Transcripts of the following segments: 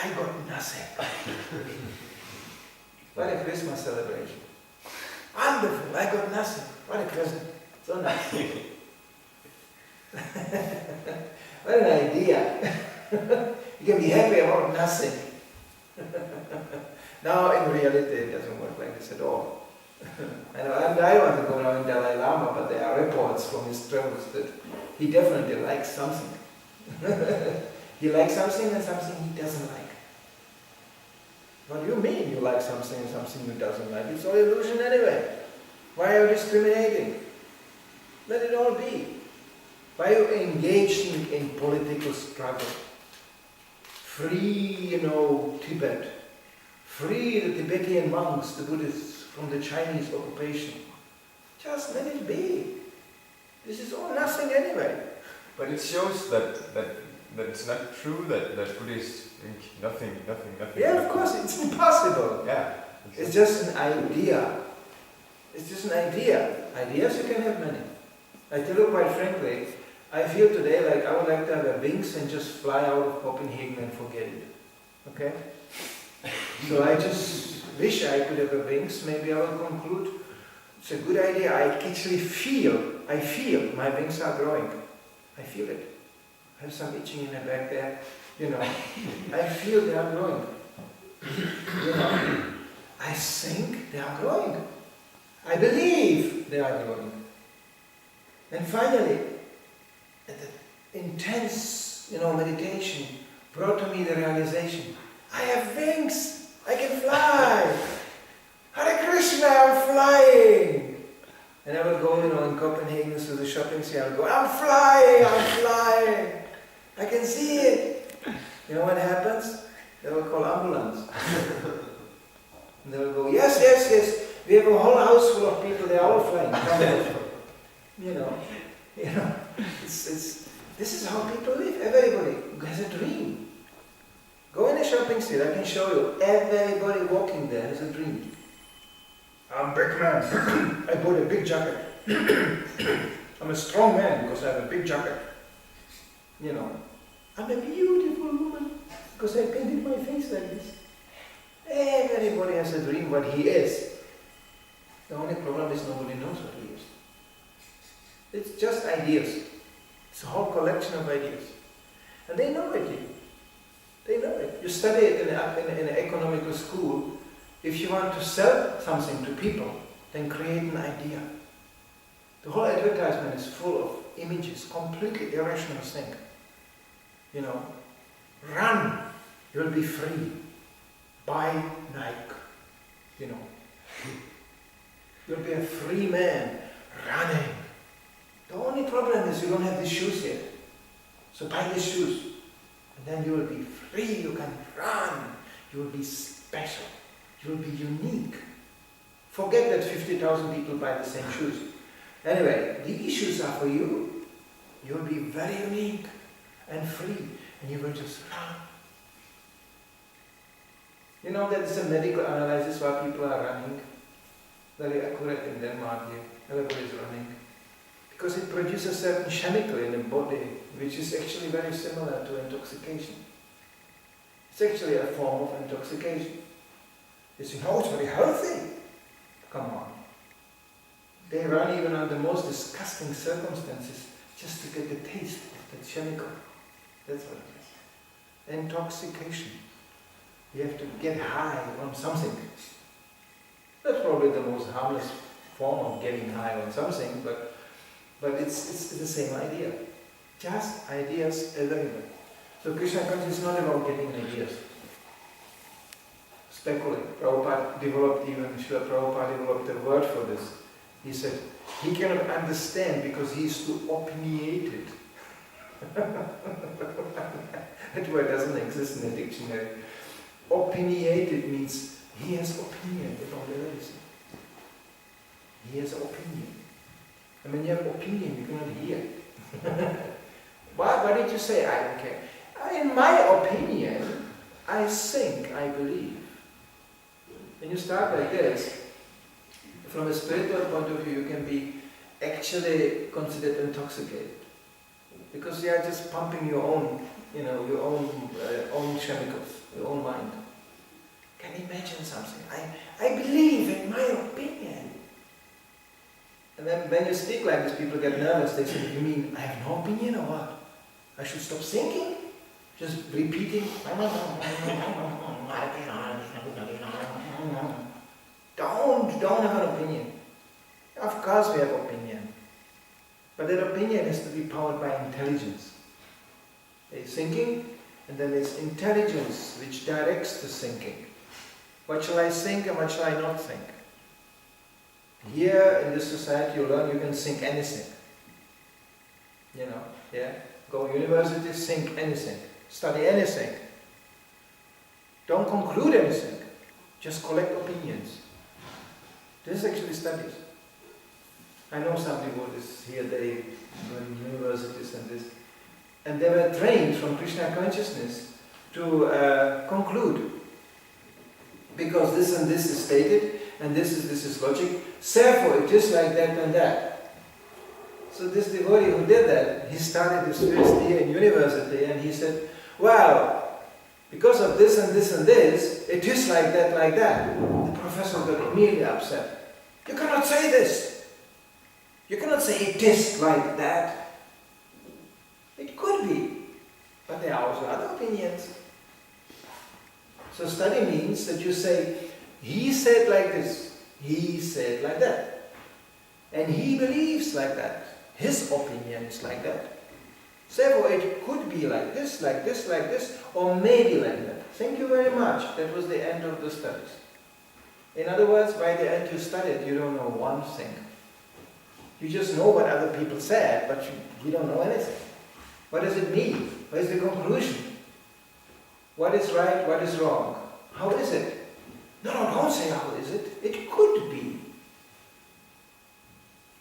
I got nothing. What a Christmas celebration. Wonderful, I got nothing. What a present. So nice. What an idea. You can be happy about nothing. Now in reality it doesn't work like this at all. I want to go now in Dalai Lama, but there are reports from his travels that he definitely likes something. He likes something and something he doesn't like. What do you mean you like something and something you doesn't like? It's all illusion anyway. Why are you discriminating? Let it all be. Why are you engaging in political struggle? Free, Tibet. Free the Tibetan monks, the Buddhists, from the Chinese occupation. Just let it be. This is all nothing anyway. But it shows that it's not true that Buddhists think nothing. Yeah, of course, it's impossible. Yeah. Exactly. It's just an idea. It's just an idea. Ideas you can have many. I tell you quite frankly, I feel today like I would like to have wings and just fly out of Copenhagen and forget it. Okay? So I just wish I could have wings. Maybe I will conclude it's a good idea. I actually feel my wings are growing. I feel it. I have some itching in the back there. I feel they are growing. I think they are growing. I believe they are growing. And finally, the intense, meditation brought to me the realization, I have wings, I can fly. Hare Krishna, I'm flying. And I would go, in Copenhagen to the shopping center, I would go, I'm flying. I can see it. You know what happens? They will call ambulance. And they will go, yes. We have a whole house full of people, they are all flying. This is how people live. Everybody has a dream. Go in a shopping center, I can show you. Everybody walking there has a dream. I'm a big man. I bought a big jacket. I'm a strong man because I have a big jacket. I'm a beautiful woman because I painted my face like this. Everybody has a dream what he is. The only problem is nobody knows what he is. It's just ideas. It's a whole collection of ideas. And they know it. They know it. You study it in an economical school. If you want to sell something to people, then create an idea. The whole advertisement is full of images, completely irrational thing. Run, you'll be free. Buy Nike. You'll be a free man running. The only problem is you don't have the shoes yet. So buy the shoes. And then you will be free, you can run. You will be special. You will be unique. Forget that 50,000 people buy the same shoes. Anyway, these shoes are for you. You will be very unique and free. And you will just run. That is a medical analysis why people are running. Very accurate in Denmark here. Everybody is running. Because it produces a certain chemical in the body, which is actually very similar to intoxication. It's actually a form of intoxication. It's very healthy. Come on. They run even under the most disgusting circumstances just to get the taste of that chemical. That's what it is. Intoxication. You have to get high on something. That's probably the most harmless form of getting high on something, but it's the same idea. Just ideas available. So Krishna consciousness is not about getting ideas. Speculate. Prabhupada developed a word for this. He said, he cannot understand because he is too opinionated. That word doesn't exist in the dictionary. Opinionated means he has opinion about everything. He has opinion. And when you have opinion, you cannot hear. Why did you say, I don't care? In my opinion, I think, I believe. When you start like this, from a spiritual point of view, you can be actually considered intoxicated. Because you are just pumping your own your own chemicals, your own mind. Can you imagine something? I believe in my opinion. And then when you speak like this, people get nervous. They say, you mean I have no opinion or what? I should stop thinking? Just repeating? Don't have an opinion. Of course we have opinion. But that opinion has to be powered by intelligence. There's thinking, and then there's intelligence which directs the thinking. What shall I think and what shall I not think? Here in this society you learn you can think anything. Go to university, think anything. Study anything. Don't conclude anything. Just collect opinions. This is actually studies. I know some people here, they go in universities and this. And they were trained from Krishna consciousness to conclude. Because this and this is stated, and this is logic, therefore it is like that and that. So this devotee who did that, he started his first year in university and he said, well, because of this and this and this, it is like that, like that. The professor got immediately upset. You cannot say this. You cannot say it is like that. It could be, but there are also other opinions. So study means that you say, he said like this, he said like that. And he believes like that. His opinion is like that. Therefore it could be like this, like this, like this, or maybe like that. Thank you very much. That was the end of the studies. In other words, by the end you studied, you don't know one thing. You just know what other people said, but you don't know anything. What does it mean? What is the conclusion? What is right, what is wrong? How is it? No, don't say how is it. It could be.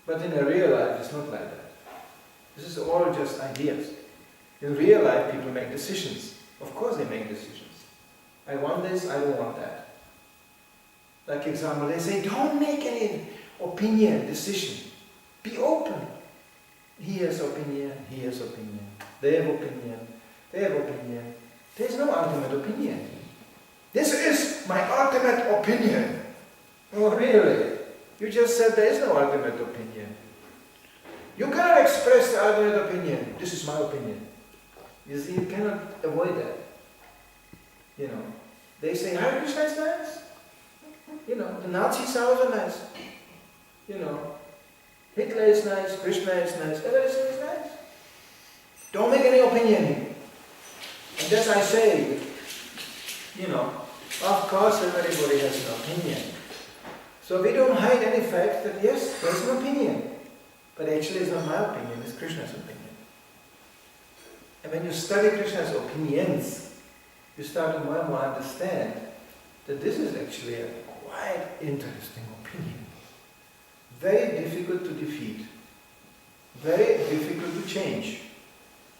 But in a real life, it's not like that. This is all just ideas. In real life, people make decisions. Of course they make decisions. I want this, I don't want that. Like example, they say, don't make any opinion, decision. Be open. He has opinion, he has opinion. They have opinion, they have opinion. There is no ultimate opinion. This is my ultimate opinion. Oh really? You just said there is no ultimate opinion. You cannot express the ultimate opinion. This is my opinion. You see, you cannot avoid that. They say, Hare Krishna is nice. The Nazis are also nice. Hitler is nice, Krishna is nice, everything is nice. Don't make any opinion. And as I say, of course everybody has an opinion. So we don't hide any fact that yes, there's an opinion. But actually it's not my opinion, it's Krishna's opinion. And when you study Krishna's opinions, you start to more and more understand that this is actually a quite interesting opinion. Very difficult to defeat. Very difficult to change.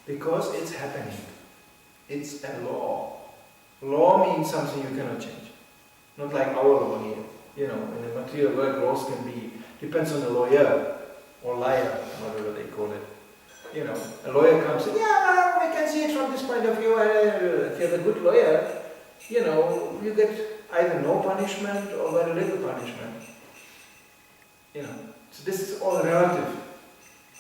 Because it's happening. It's a law. Law means something you cannot change. Not like our law here. In the material world, laws can be, depends on the lawyer or liar, whatever they call it. A lawyer comes and, yeah, I can see it from this point of view. If you're a good lawyer, you get either no punishment or very little punishment. So this is all relative.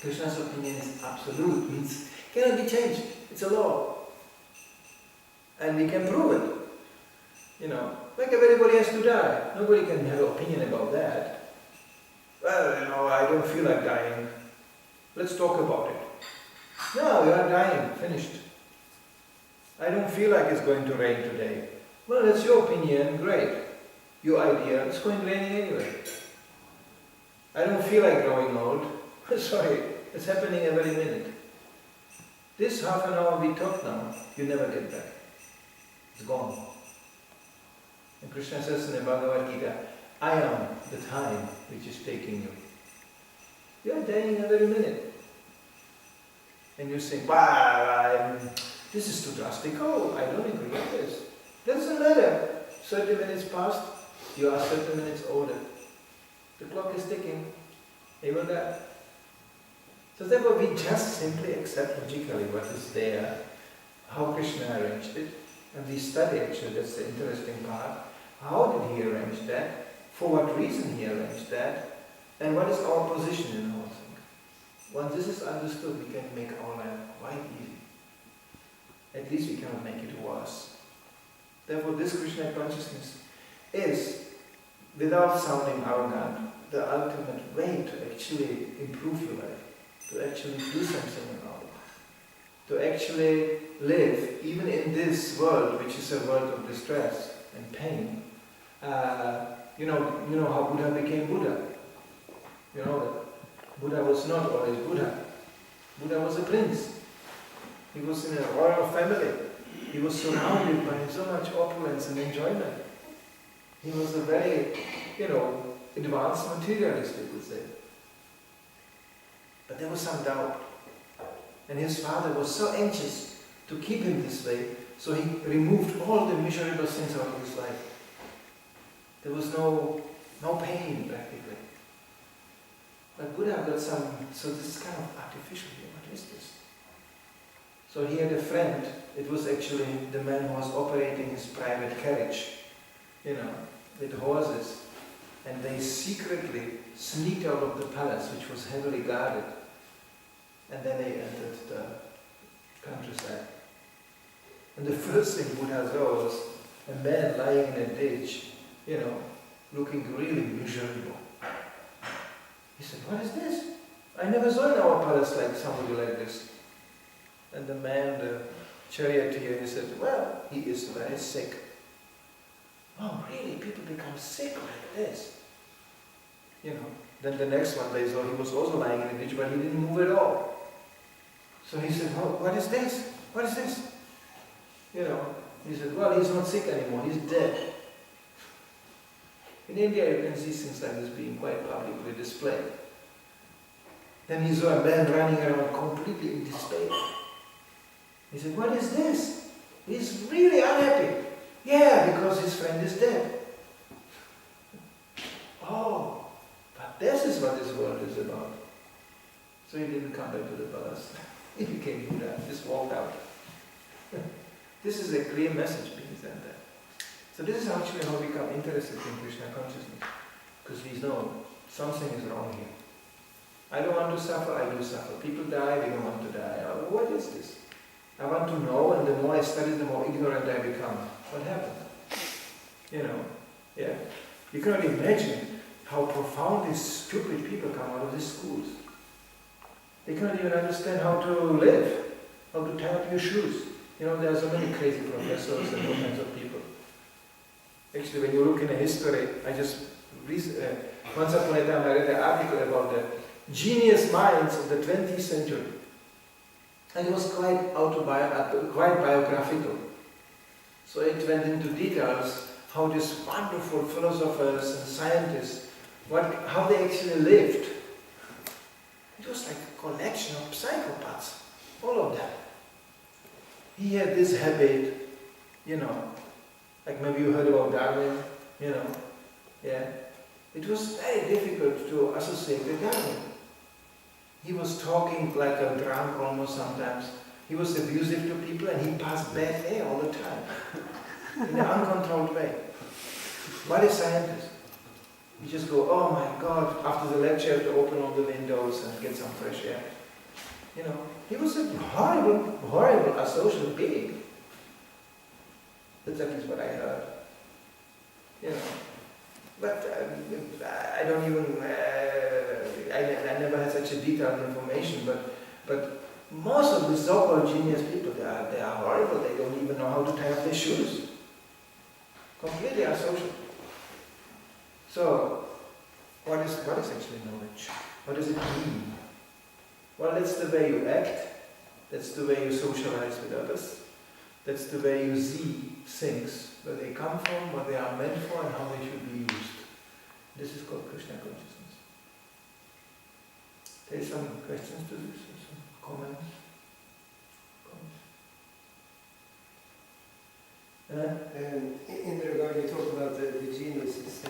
Krishna's opinion is absolute, means cannot be changed. It's a law. And we can prove it. Like everybody has to die. Nobody can have an opinion about that. Well, I don't feel like dying. Let's talk about it. No, you are dying. Finished. I don't feel like it's going to rain today. Well, that's your opinion. Great. Your idea. It's going to rain anyway. I don't feel like growing old. Sorry. It's happening every minute. This half an hour we talk now, you never get back. It's gone. And Krishna says in the Bhagavad Gita, I am the time which is taking you. You are dying every minute. And you think, wow, this is too drastic. Oh, I don't agree with this. Doesn't matter. 30 minutes passed, you are 30 minutes older. The clock is ticking. You will die. So therefore we just simply accept logically what is there. how Krishna arranged it. And we study actually, that's the interesting part. How did he arrange that? For what reason he arranged that? And what is our position in the whole thing? Once this is understood, we can make our life quite easy. At least we cannot make it worse. Therefore, this Krishna consciousness is, without sounding arrogant, the ultimate way to actually improve your life, to actually do something in our life, to actually live, even in this world, which is a world of distress and pain. You know how Buddha became Buddha. You know that Buddha was not always Buddha. Buddha was a prince. He was in a royal family. He was surrounded by so much opulence and enjoyment. He was a very, advanced materialist, we could say. But there was some doubt. And his father was so anxious to keep him this way, so he removed all the miserable things out of his life. There was no pain, practically. But Buddha got so this is kind of artificial here. What is this? So he had a friend. It was actually the man who was operating his private carriage, with horses. And they secretly sneaked out of the palace, which was heavily guarded. And then they entered the countryside. And the first thing Buddha saw was a man lying in a ditch, looking really miserable. He said, "What is this? I never saw in our palace somebody like this." And the man, the charioteer, he said, "Well, he is very sick." "Oh, really? People become sick like this?" Then the next one they saw, he was also lying in a ditch, but he didn't move at all. So he said, "Oh, what is this? What is this?" He said, "Well, he's not sick anymore, he's dead." In India, you can see things like this being quite publicly displayed. Then he saw a man running around completely in despair. He said, "What is this? He's really unhappy." "Yeah, because his friend is dead." "Oh, but this is what this world is about." So he didn't come back to the palace. He became Buddha, just walked out. This is a clear message being sent there. So this is actually how we become interested in Krishna consciousness. Because we know something is wrong here. I don't want to suffer, I do suffer. People die, we don't want to die. What is this? I want to know, and the more I study, the more ignorant I become. What happened? Yeah. You cannot imagine how profoundly stupid people come out of these schools. They cannot even understand how to live, how to tie up your shoes. There are so many crazy professors and all kinds of people. Actually, when you look in a history, once upon a time I read an article about the genius minds of the 20th century. And it was quite biographical. So it went into details how these wonderful philosophers and scientists, how they actually lived. It was like a collection of psychopaths, all of them. He had this habit, like maybe you heard about Darwin, yeah. It was very difficult to associate with Darwin. He was talking like a drunk almost sometimes. He was abusive to people and he passed bad air all the time, in an uncontrolled way. What is scientist? You just go, "Oh my God," after the lecture you have to open all the windows and get some fresh air. He was a horrible, horrible asocial being. That's at least what I heard. But I don't even, I never had such a detailed information, but most of the so-called genius people, they are horrible. They don't even know how to tie up their shoes. Completely asocial. So, what is actually knowledge? What does it mean? Well, that's the way you act, that's the way you socialize with others, that's the way you see things, where they come from, what they are meant for, and how they should be used. This is called Krishna consciousness. There are some questions to this, or some comments? In the regard you talk about the geniuses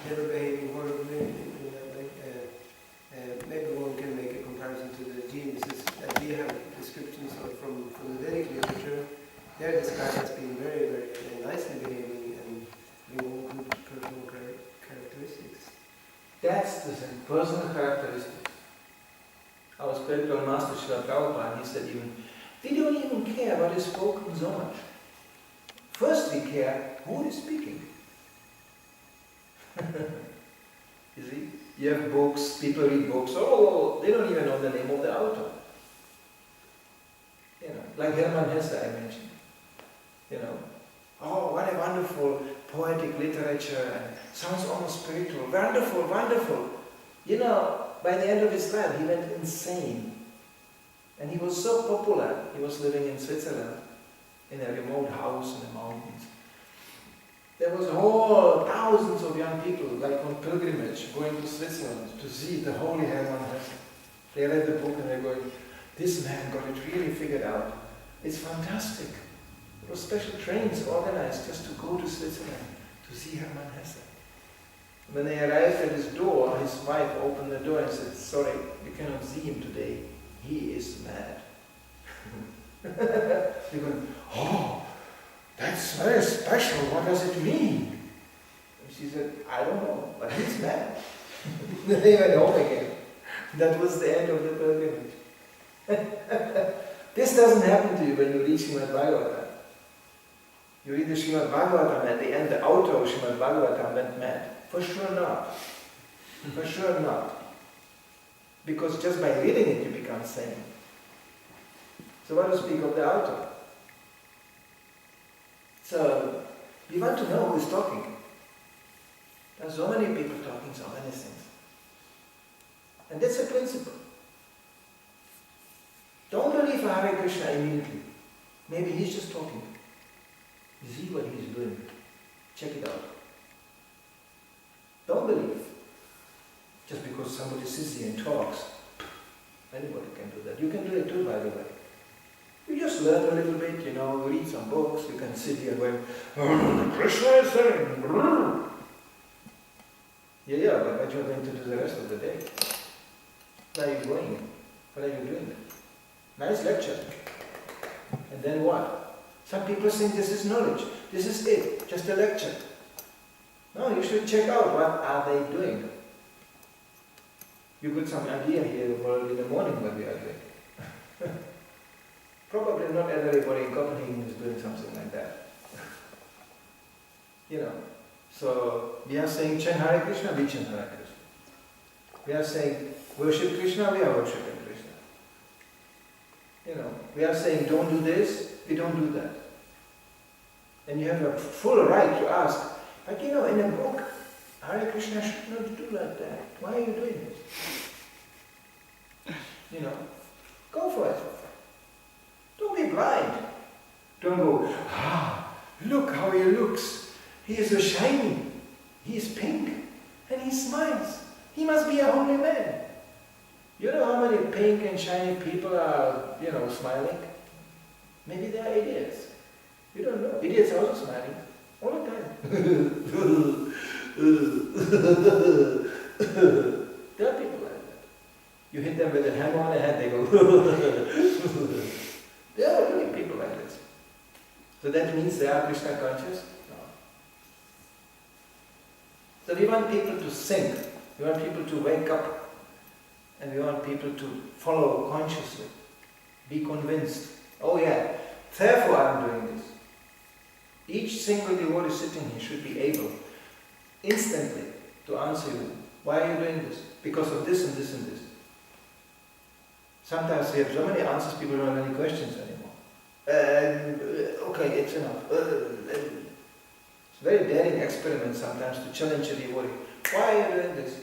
never behaving horribly in that way. Maybe one can make a comparison to the geniuses that we have descriptions of from the there this guy has been very, very, very nicely behaving and having all good personal characteristics. That's the thing, personal characteristics. Our spiritual master Srila Prabhupada, he said even, we don't even care what is spoken so much. First we care who is speaking. You see? You have books, people read books, oh, they don't even know the name of the author. You know, like Hermann Hesse I mentioned. You know, oh, what a wonderful poetic literature, and sounds almost spiritual. Wonderful, wonderful. You know, by the end of his life, he went insane. And he was so popular. He was living in Switzerland, in a remote house in the mountains. There was thousands of young people, like on pilgrimage, going to Switzerland to see the holy Hermann Hesse. They read the book and they're going, this man got it really figured out. It's fantastic. There were special trains organized just to go to Switzerland to see Hermann Hesse. When they arrived at his door, his wife opened the door and said, sorry, you cannot see him today. He is mad. They're going, oh, that's very special. What does it mean? And she said, I don't know, but he's mad. Then they went home again. That was the end of the pilgrimage. This doesn't happen to you when you read Srimad Bhagavatam. You read the Srimad Bhagavatam, at the end the author of Srimad Bhagavatam went mad. For sure not. For sure not. Because just by reading it you become sane. So what to speak of the author? So, you want to know who is talking. There are so many people talking so many things. And that's a principle. Don't believe Hare Krishna immediately. Maybe he's just talking. See what he's doing. Check it out. Don't believe. Just because somebody sits here and talks. Anybody can do that. You can do it too, by the way. You just learn a little bit, you know, read some books, you can sit here going, Krishna is saying, yeah, but what you're going to do the rest of the day? Where are you going? What are you doing? Nice lecture. And then what? Some people think this is knowledge. This is it, just a lecture. No, you should check out what are they doing. You got some idea here in the morning what we are doing. Probably not everybody in Copenhagen is doing something like that. You know, so we are saying chant Hare Krishna, we chant Hare Krishna. We are saying worship Krishna, we are worshipping Krishna. You know, we are saying don't do this, we don't do that. And you have a full right to ask, but you know, in a book, Hare Krishna should not do like that. Why are you doing this? You know, go for it. Don't be blind. Don't go, look how he looks. He is so shiny. He is pink. And he smiles. He must be a holy man. You know how many pink and shiny people are, you know, smiling? Maybe they are idiots. You don't know. Idiots are also smiling. All the time. There are people like that. You hit them with a hammer on the head, they go. There are really people like this. So that means they are Krishna conscious? No. So we want people to think. We want people to wake up. And we want people to follow consciously. Be convinced. Oh yeah, therefore I am doing this. Each single devotee sitting here should be able instantly to answer you. Why are you doing this? Because of this and this and this. Sometimes we have so many answers, people don't have any questions anymore. Okay, it's enough. It's a very daring experiment sometimes to challenge a devotee. Why are you doing this?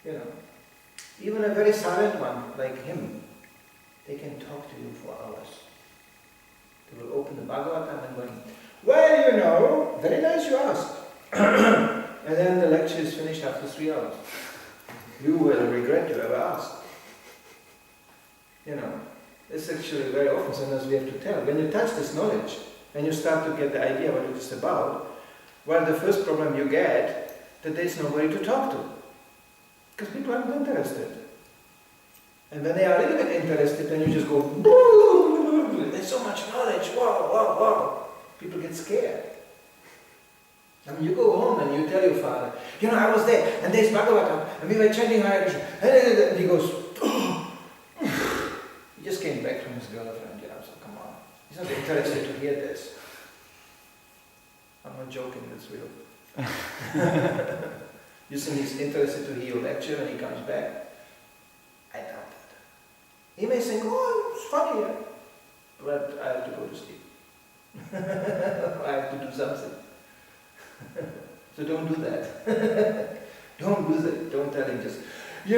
You know, even a very silent one like him, they can talk to you for hours. They will open the Bhagavatam and go, well, you know, very nice you asked. And then the lecture is finished after 3 hours. You will regret you ever asked. You know, it's actually very often sometimes we have to tell. When you touch this knowledge and you start to get the idea what it is about, well, the first problem you get, that there is nobody to talk to. Because people aren't interested. And when they are a little bit interested, then you just go, there's so much knowledge, wow, wow, wow. People get scared. I mean, you go home and you tell your father, I was there, and there's Bhagavatam, and we were chanting Hare Krishna, and he goes, oh. He just came back from his girlfriend, so come on. He's not interested to hear this. I'm not joking, it's real. You think he's interested to hear your lecture and he comes back? I doubt that. He may think, oh, it's funny, but I have to go to sleep. I have to do something. So don't do that. Don't do that. Don't tell him just, and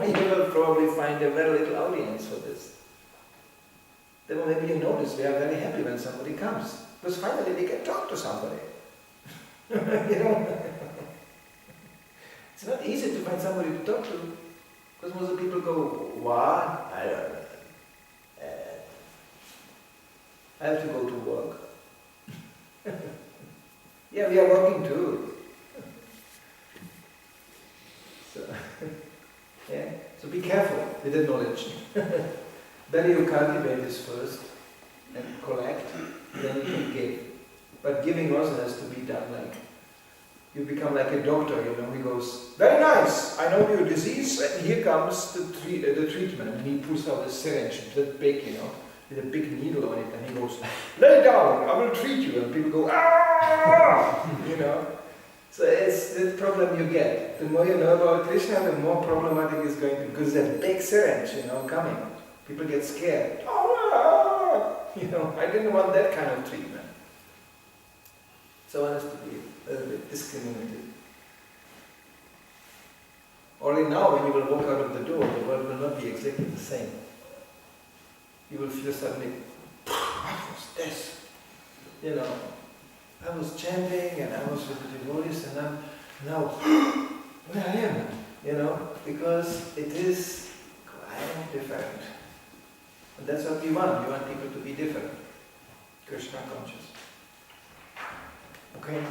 you will probably find a very little audience for this. Then maybe you notice we are very happy when somebody comes. Because finally we can talk to somebody. It's not easy to find somebody to talk to. Because most of the people go, what? I don't know. I have to go to work. Yeah, we are working too. So be careful with the knowledge. Then you cultivate this first and collect, then you can give. But giving also has to be done like, you become like a doctor, he goes, very nice, I know your disease, and here comes the treatment. And he pulls out a syringe, that big, with a big needle on it, and he goes, lay down, I will treat you. And people go, ah, So it's the problem you get. The more you know about Krishna, the more problematic it's going to be, because there's a big syringe, coming. People get scared. Oh, I didn't want that kind of treatment. So one has to be a little bit discriminated. Only now, when you will walk out of the door, the world will not be exactly the same. You will feel suddenly, what was this? I was chanting and I was with the devotees, and I'm now where I am, because it is quite different. And that's what we want. We want people to be different. Krishna conscious. Okay?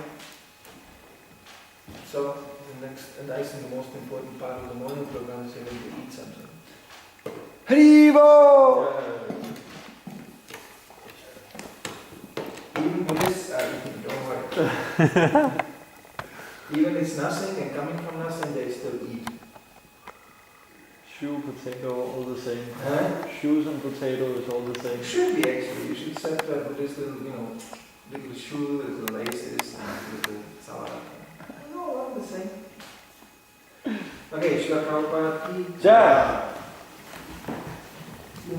So, the next, and I think the most important part of the morning program is going to eat something. Haribo! Even Buddhists are eating, don't worry. Even it's nothing and coming from nothing, they still eat. Shoe, potato, all the same. Huh? Shoes and potato is all the same. Should be actually. You should set Buddhist little, little shoe, little laces, and little salad. No, all the same. Okay, Srila Prabhupada. Ja! No,